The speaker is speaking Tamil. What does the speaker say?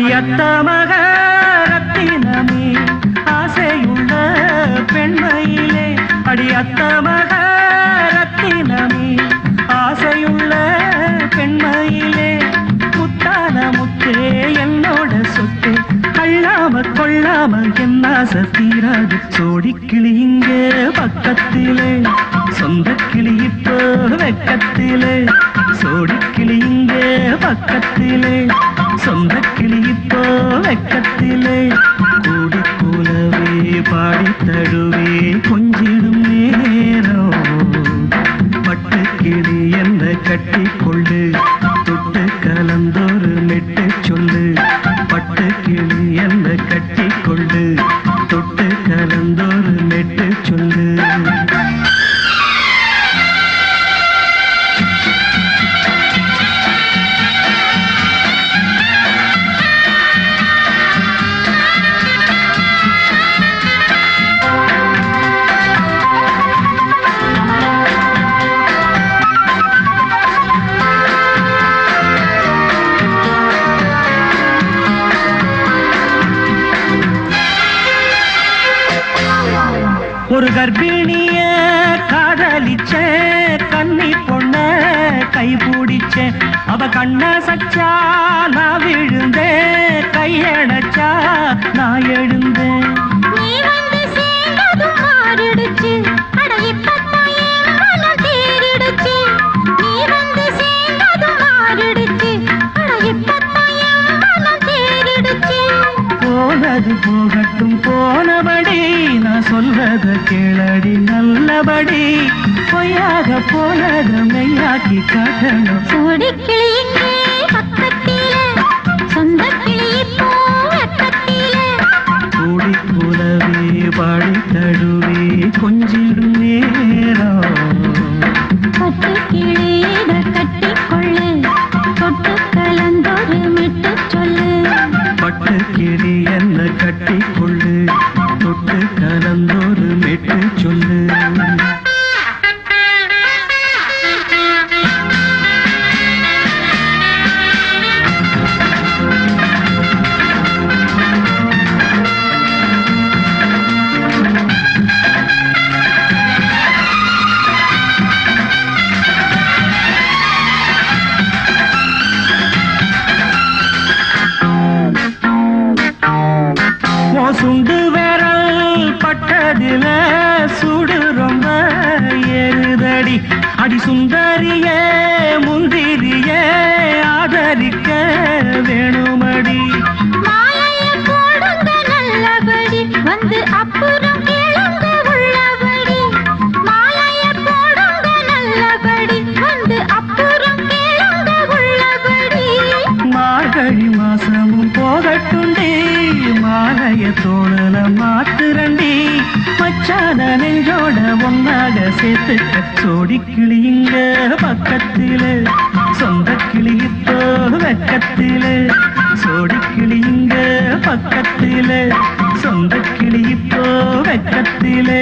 அடியத்த மக ரத்தினமே ஆசையுள்ள பெண்மையிலே அடியத்த மக ரத்தினமே ஆசையுள்ள பெண்மையிலே முத்தான முத்தே என்னோட சொத்து அள்ளாம கொள்ளாம என்ன சத்தீராது சோடிக்கிளி இங்க பக்கத்திலே சொந்த கிளி இப்போ வெக்கத்திலே சோடிக்கிளி இங்க பக்கத்திலே சொந்த கிளி இப்போ வெக்கத்திலே கூடி கூலவே பாடி தழுவே கொஞ்சிடும் நேரம் பட்டு கிளி என்ன கட்டி கொள்ளு தொட்டு கலந்தோரு மெட்டு சொல்லு பட்டு கிளி என்ன கட்டி கொள்ளு தொட்டு கலந்தோரு மெட்டு சொல்லு ஒரு கர்ப்பிணிய காதலிச்ச கன்னி பொண்ண கைபிடிச்ச அவ கண்ண சச்சா நான் விழுந்தேன் கையடைச்சா நான் எழுந்தேன் போனது போகட்டும் போனபடி நான் சொல்றத கேளடி நல்லபடி பொய்யாக போனத மெய்யாக்கி காட்டணும் சோடிக்கிளியிங்கே பக்கத்திலே சொந்த கிளி இப்போ வெக்கத்திலே கூடி கூலவே பாடி தழுவே கொஞ்சிடும் நேரம் பட்டு கிளியிட கட்டிக்கொள்ளு தொட்டு கலந்தொரு மெட்டு சொல்லு பட்டு கிளி என்ன கட்டி கொள்ளு தொட்டு கலந்தோரு மெட்டு சொல்லு சுண்டு விரல் பட்டதில சுடு ரொம்ப ஏறுதடி அடி சுந்தரியே முந்திரியே ஆதரிக்க வேணுமடி மாலைய போடுங்க நல்லபடி வந்து அப்புறம் கேளுங்க உள்ளபடி மாலைய போடுங்க நல்லபடி வந்து அப்புறம் கேளுங்க உள்ளபடி மார்கழி மாசமும் போகட்டுண்டி மாலைய தோழல மாத்துரண்டி மச்சான நெஞ்சோட ஒன்னாக சேர்த்துக்க சோடிக்கிளி இங்க பக்கத்திலே சொந்த கிளி இப்போ வெக்கத்திலே சோடிக்கிளி இங்க பக்கத்திலே சொந்த கிளி இப்போ வெக்கத்திலே